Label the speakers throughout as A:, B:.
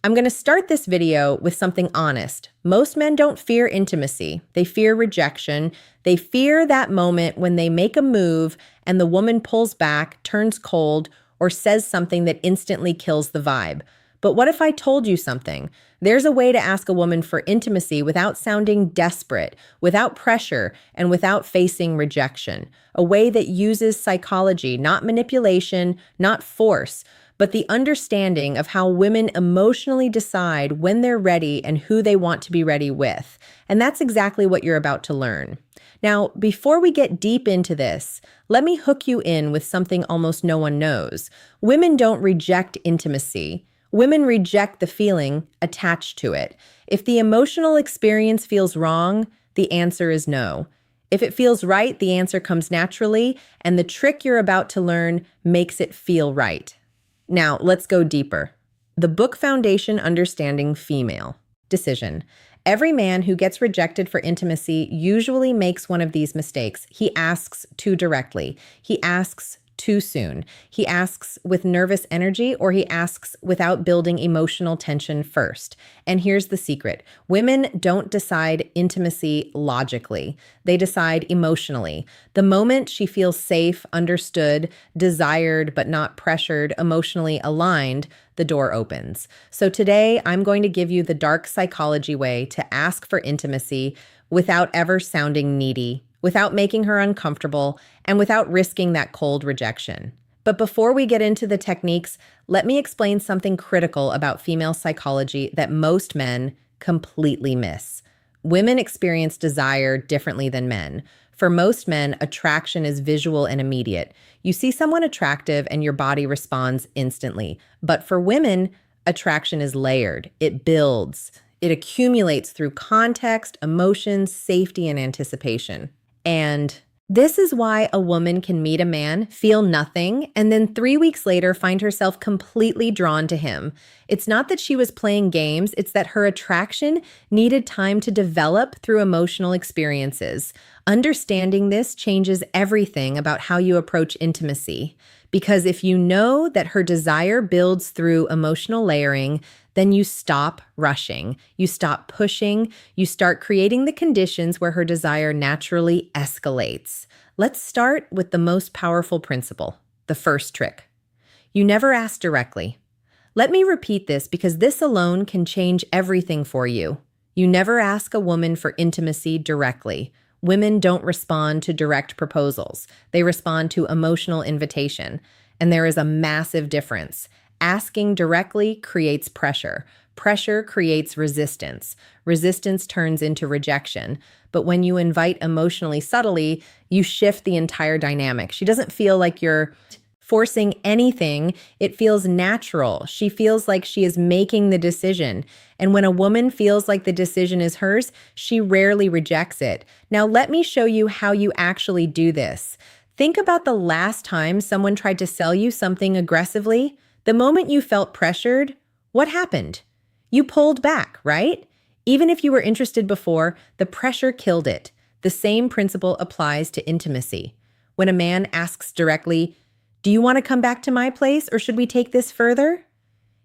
A: I'm going to start this video with something honest. Most men don't fear intimacy. They fear rejection. They fear that moment when they make a move and the woman pulls back, turns cold, or says something that instantly kills the vibe. But what if I told you something? There's a way to ask a woman for intimacy without sounding desperate, without pressure, and without facing rejection. A way that uses psychology, not manipulation, not force, but the understanding of how women emotionally decide when they're ready and who they want to be ready with. And that's exactly what you're about to learn. Now, before we get deep into this, let me hook you in with something almost no one knows. Women don't reject intimacy. Women reject the feeling attached to it. If the emotional experience feels wrong, the answer is no. If it feels right, the answer comes naturally, and the trick you're about to learn makes it feel right. Now, let's go deeper. The book foundation understanding female decision. Every man who gets rejected for intimacy usually makes one of these mistakes. He asks too directly. He asks too soon. He asks with nervous energy, or he asks without building emotional tension first. And here's the secret. Women don't decide intimacy logically. They decide emotionally. The moment she feels safe, understood, desired, but not pressured, emotionally aligned, the door opens. So today, I'm going to give you the dark psychology way to ask for intimacy without ever sounding needy, without making her uncomfortable, and without risking that cold rejection. But before we get into the techniques, let me explain something critical about female psychology that most men completely miss. Women experience desire differently than men. For most men, attraction is visual and immediate. You see someone attractive and your body responds instantly. But for women, attraction is layered. It builds. It accumulates through context, emotions, safety, and anticipation. And this is why a woman can meet a man, feel nothing, and then 3 weeks later find herself completely drawn to him. It's not that she was playing games, it's that her attraction needed time to develop through emotional experiences. Understanding this changes everything about how you approach intimacy. Because if you know that her desire builds through emotional layering, then you stop rushing, you stop pushing, you start creating the conditions where her desire naturally escalates. Let's start with the most powerful principle, the first trick. You never ask directly. Let me repeat this because this alone can change everything for you. You never ask a woman for intimacy directly. Women don't respond to direct proposals. They respond to emotional invitation. And there is a massive difference. Asking directly creates pressure. Pressure creates resistance. Resistance turns into rejection. But when you invite emotionally subtly, you shift the entire dynamic. She doesn't feel like you're forcing anything. It feels natural. She feels like she is making the decision. And when a woman feels like the decision is hers, she rarely rejects it. Now, let me show you how you actually do this. Think about the last time someone tried to sell you something aggressively. The moment you felt pressured, what happened? You pulled back, right? Even if you were interested before, the pressure killed it. The same principle applies to intimacy. When a man asks directly, "Do you want to come back to my place or should we take this further?"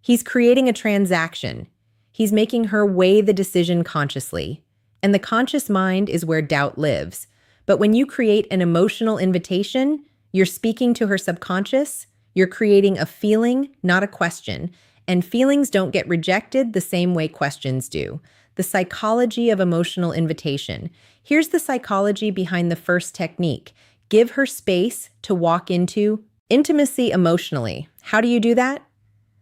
A: He's creating a transaction. He's making her weigh the decision consciously. And the conscious mind is where doubt lives. But when you create an emotional invitation, you're speaking to her subconscious. You're creating a feeling, not a question. And feelings don't get rejected the same way questions do. The psychology of emotional invitation. Here's the psychology behind the first technique. Give her space to walk into intimacy emotionally. How do you do that?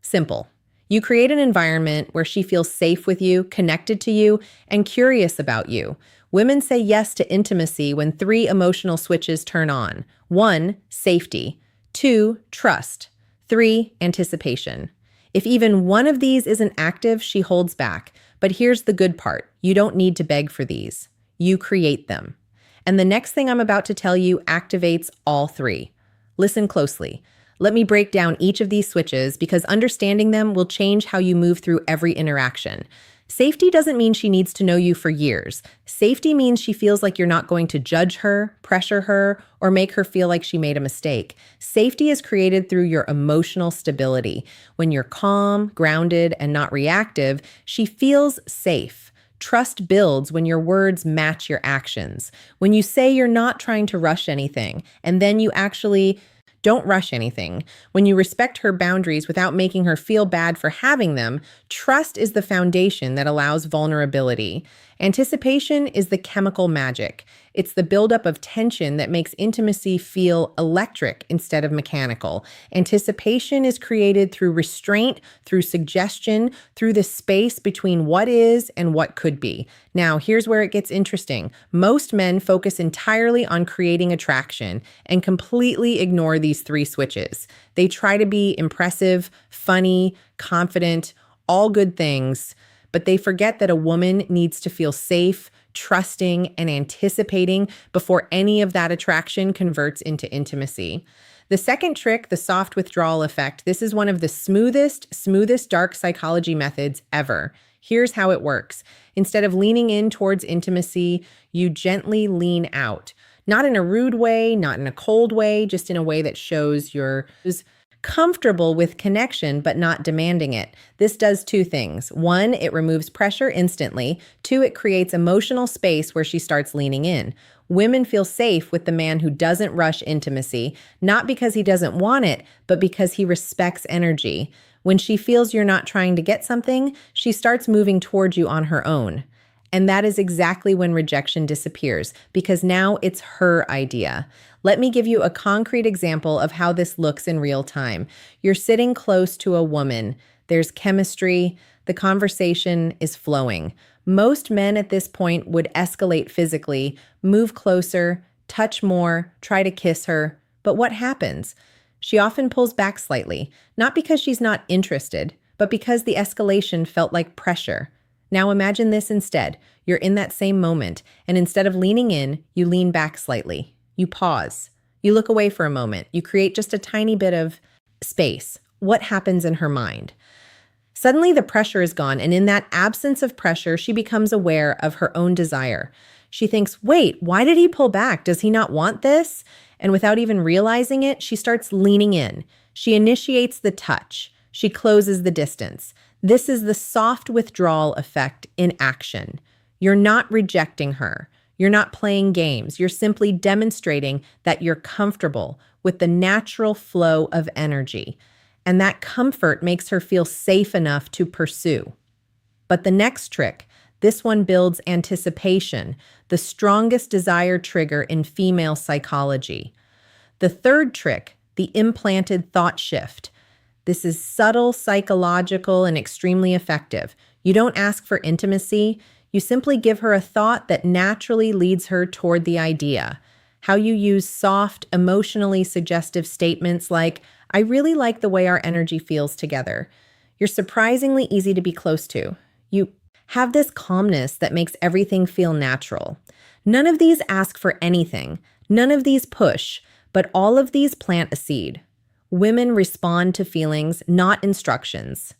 A: Simple. You create an environment where she feels safe with you, connected to you, and curious about you. Women say yes to intimacy when 3 emotional switches turn on. 1, safety. 2, trust. 3, anticipation. If even one of these isn't active, she holds back. But here's the good part. You don't need to beg for these. You create them. And the next thing I'm about to tell you activates all 3. Listen closely. Let me break down each of these switches because understanding them will change how you move through every interaction. Safety doesn't mean she needs to know you for years. Safety means she feels like you're not going to judge her, pressure her, or make her feel like she made a mistake. Safety is created through your emotional stability. When you're calm, grounded, and not reactive, she feels safe. Trust builds when your words match your actions. When you say you're not trying to rush anything, and then you actually don't rush anything. When you respect her boundaries without making her feel bad for having them, trust is the foundation that allows vulnerability. Anticipation is the chemical magic. It's the buildup of tension that makes intimacy feel electric instead of mechanical. Anticipation is created through restraint, through suggestion, through the space between what is and what could be. Now, here's where it gets interesting. Most men focus entirely on creating attraction and completely ignore these three switches. They try to be impressive, funny, confident, all good things, but they forget that a woman needs to feel safe, trusting, and anticipating before any of that attraction converts into intimacy. The second trick, the soft withdrawal effect, this is one of the smoothest dark psychology methods ever. Here's how it works. Instead of leaning in towards intimacy, you gently lean out. Not in a rude way, not in a cold way, just in a way that shows you're comfortable with connection but not demanding it. This does two things. One, it removes pressure instantly. Two, it creates emotional space where she starts leaning in. Women feel safe with the man who doesn't rush intimacy, not because he doesn't want it, but because he respects energy. When she feels you're not trying to get something, she starts moving towards you on her own. And that is exactly when rejection disappears, because now it's her idea. Let me give you a concrete example of how this looks in real time. You're sitting close to a woman. There's chemistry. The conversation is flowing. Most men at this point would escalate physically, move closer, touch more, try to kiss her. But what happens? She often pulls back slightly, not because she's not interested, but because the escalation felt like pressure. Now imagine this instead. You're in that same moment, and instead of leaning in, you lean back slightly. You pause. You look away for a moment. You create just a tiny bit of space. What happens in her mind? Suddenly the pressure is gone, and in that absence of pressure, she becomes aware of her own desire. She thinks, wait, why did he pull back? Does he not want this? And without even realizing it, she starts leaning in. She initiates the touch. She closes the distance. This is the soft withdrawal effect in action. You're not rejecting her. You're not playing games. You're simply demonstrating that you're comfortable with the natural flow of energy. And that comfort makes her feel safe enough to pursue. But the next trick, this one builds anticipation, the strongest desire trigger in female psychology. The third trick, the implanted thought shift. This is subtle, psychological, and extremely effective. You don't ask for intimacy. You simply give her a thought that naturally leads her toward the idea. How you use soft, emotionally suggestive statements like, I really like the way our energy feels together. You're surprisingly easy to be close to. You have this calmness that makes everything feel natural. None of these ask for anything. None of these push, but all of these plant a seed. Women respond to feelings, not instructions.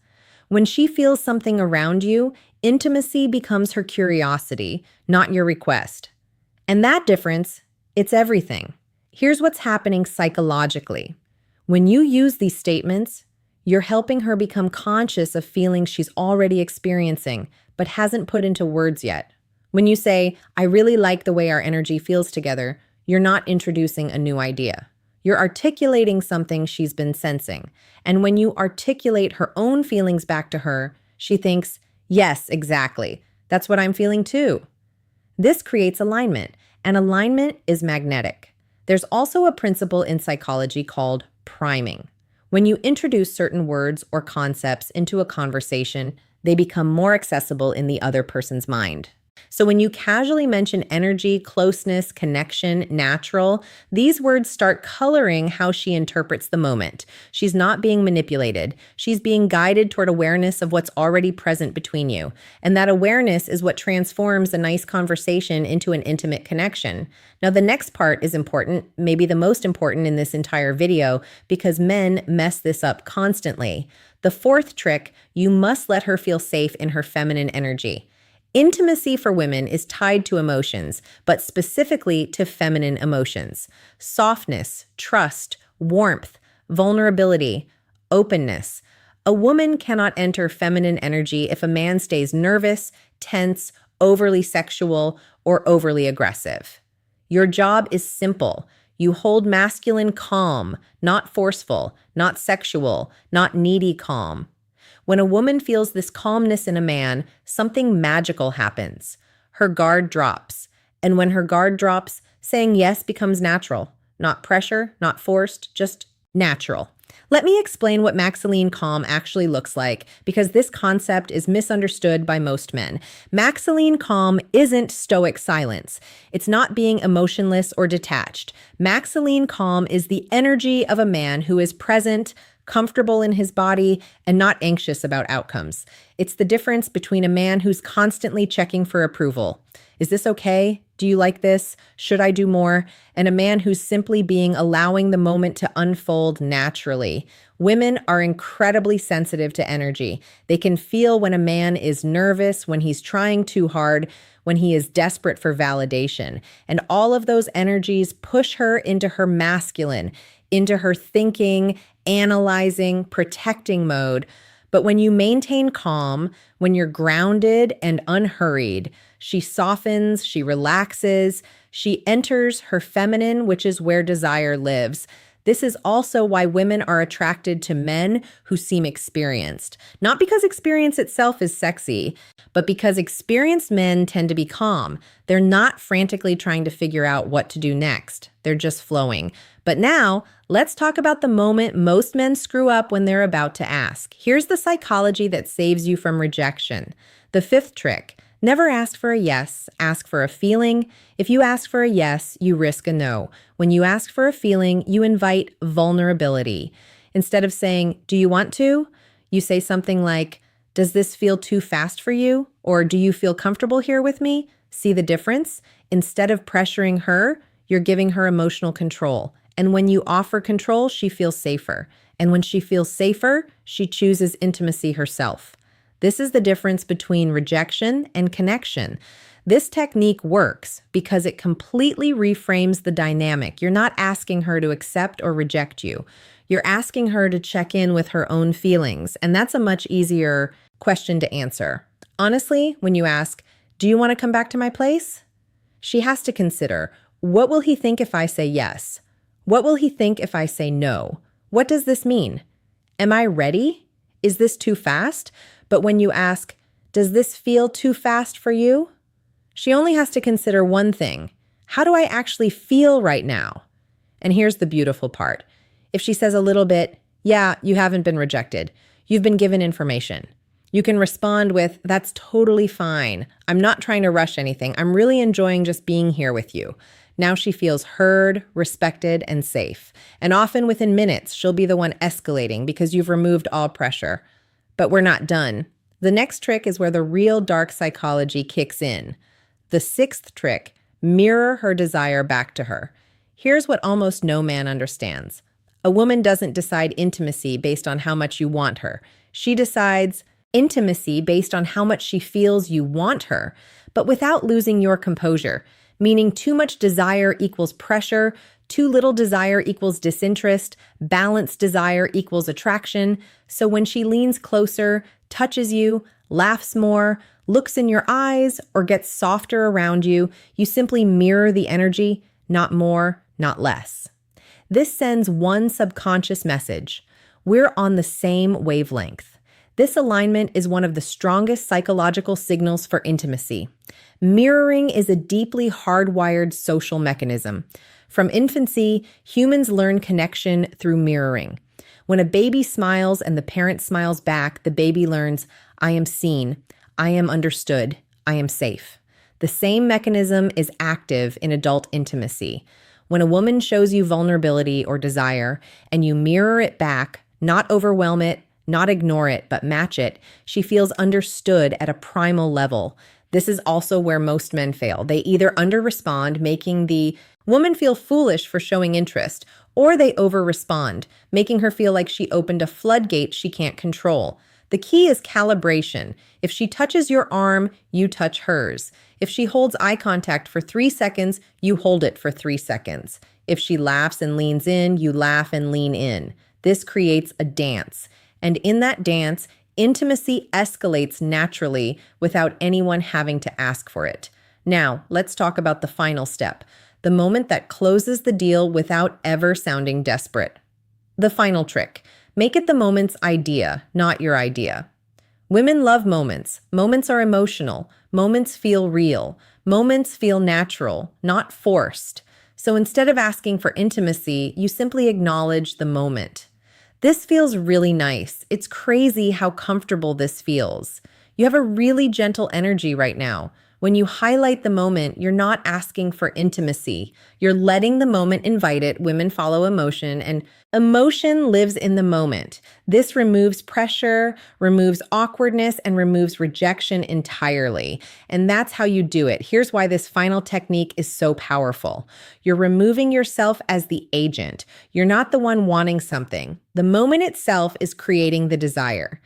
A: When she feels something around you, intimacy becomes her curiosity, not your request. And that difference, it's everything. Here's what's happening psychologically. When you use these statements, you're helping her become conscious of feelings she's already experiencing, but hasn't put into words yet. When you say, I really like the way our energy feels together, you're not introducing a new idea. You're articulating something she's been sensing. And when you articulate her own feelings back to her, she thinks, yes, exactly. That's what I'm feeling too. This creates alignment, and alignment is magnetic. There's also a principle in psychology called priming. When you introduce certain words or concepts into a conversation, they become more accessible in the other person's mind. So when you casually mention energy, closeness, connection, natural, these words start coloring how she interprets the moment. She's not being manipulated. She's being guided toward awareness of what's already present between you. And that awareness is what transforms a nice conversation into an intimate connection. Now, the next part is important, maybe the most important in this entire video, because men mess this up constantly. The fourth trick, you must let her feel safe in her feminine energy. Intimacy for women is tied to emotions, but specifically to feminine emotions. Softness, trust, warmth, vulnerability, openness. A woman cannot enter feminine energy if a man stays nervous, tense, overly sexual, or overly aggressive. Your job is simple. You hold masculine calm, not forceful, not sexual, not needy calm. When a woman feels this calmness in a man, something magical happens. Her guard drops. And when her guard drops, saying yes becomes natural. Not pressure, not forced, just natural. Let me explain what Maxilline calm actually looks like, because this concept is misunderstood by most men. Maxilline calm isn't stoic silence. It's not being emotionless or detached. Maxilline calm is the energy of a man who is present, comfortable in his body, and not anxious about outcomes. It's the difference between a man who's constantly checking for approval. Is this okay? Do you like this? Should I do more? And a man who's simply allowing the moment to unfold naturally. Women are incredibly sensitive to energy. They can feel when a man is nervous, when he's trying too hard, when he is desperate for validation. And all of those energies push her into her masculine, into her thinking, analyzing, protecting mode. But when you maintain calm, when you're grounded and unhurried, she softens, she relaxes, she enters her feminine, which is where desire lives. This is also why women are attracted to men who seem experienced. Not because experience itself is sexy, but because experienced men tend to be calm. They're not frantically trying to figure out what to do next. They're just flowing. But now, let's talk about the moment most men screw up when they're about to ask. Here's the psychology that saves you from rejection. The fifth trick. Never ask for a yes, ask for a feeling. If you ask for a yes, you risk a no. When you ask for a feeling, you invite vulnerability. Instead of saying, "Do you want to?" you say something like, "Does this feel too fast for you?" Or "Do you feel comfortable here with me?" See the difference? Instead of pressuring her, you're giving her emotional control. And when you offer control, she feels safer. And when she feels safer, she chooses intimacy herself. This is the difference between rejection and connection. This technique works because it completely reframes the dynamic. You're not asking her to accept or reject you. You're asking her to check in with her own feelings, and that's a much easier question to answer. Honestly, when you ask, "Do you want to come back to my place?" she has to consider, what will he think if I say yes? What will he think if I say no? What does this mean? Am I ready? Is this too fast? But when you ask, "Does this feel too fast for you?" she only has to consider one thing. How do I actually feel right now? And here's the beautiful part. If she says a little bit, "Yeah, you haven't been rejected. You've been given information." You can respond with, "That's totally fine. I'm not trying to rush anything. I'm really enjoying just being here with you." Now she feels heard, respected, and safe. And often within minutes, she'll be the one escalating because you've removed all pressure. But we're not done. The next trick is where the real dark psychology kicks in. The sixth trick, mirror her desire back to her. Here's what almost no man understands. A woman doesn't decide intimacy based on how much you want her. She decides intimacy based on how much she feels you want her, but without losing your composure, meaning too much desire equals pressure, too little desire equals disinterest, balanced desire equals attraction. So when she leans closer, touches you, laughs more, looks in your eyes, or gets softer around you, you simply mirror the energy, not more, not less. This sends one subconscious message. We're on the same wavelength. This alignment is one of the strongest psychological signals for intimacy. Mirroring is a deeply hardwired social mechanism. From infancy, humans learn connection through mirroring. When a baby smiles and the parent smiles back, the baby learns, "I am seen, I am understood, I am safe." The same mechanism is active in adult intimacy. When a woman shows you vulnerability or desire and you mirror it back, not overwhelm it, not ignore it, but match it, she feels understood at a primal level. This is also where most men fail. They either underrespond, making the woman feel foolish for showing interest, or they overrespond, making her feel like she opened a floodgate she can't control. The key is calibration. If she touches your arm, you touch hers. If she holds eye contact for 3 seconds, you hold it for 3 seconds. If she laughs and leans in, you laugh and lean in. This creates a dance. And in that dance, intimacy escalates naturally without anyone having to ask for it. Now, let's talk about the final step, the moment that closes the deal without ever sounding desperate. The final trick. Make it the moment's idea, not your idea. Women love moments. Moments are emotional. Moments feel real. Moments feel natural, not forced. So instead of asking for intimacy, you simply acknowledge the moment. This feels really nice. It's crazy how comfortable this feels. You have a really gentle energy right now. When you highlight the moment, you're not asking for intimacy. You're letting the moment invite it. Women follow emotion, and emotion lives in the moment. This removes pressure, removes awkwardness, and removes rejection entirely. And that's how you do it. Here's why this final technique is so powerful. You're removing yourself as the agent. You're not the one wanting something. The moment itself is creating the desire.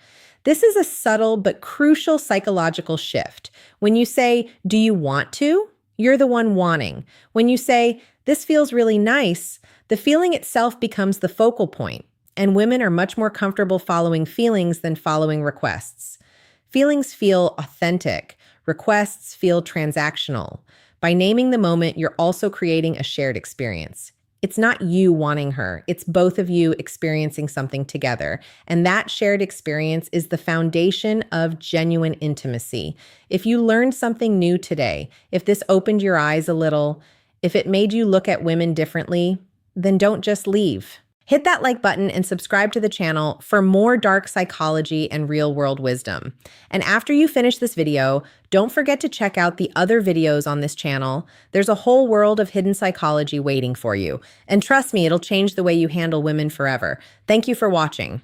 A: This is a subtle but crucial psychological shift. When you say, "Do you want to?" you're the one wanting. When you say, "This feels really nice," the feeling itself becomes the focal point. And women are much more comfortable following feelings than following requests. Feelings feel authentic. Requests feel transactional. By naming the moment, you're also creating a shared experience. It's not you wanting her. It's both of you experiencing something together. And that shared experience is the foundation of genuine intimacy. If you learned something new today, if this opened your eyes a little, if it made you look at women differently, then don't just leave. Hit that like button and subscribe to the channel for more dark psychology and real-world wisdom. And after you finish this video, don't forget to check out the other videos on this channel. There's a whole world of hidden psychology waiting for you. And trust me, it'll change the way you handle women forever. Thank you for watching.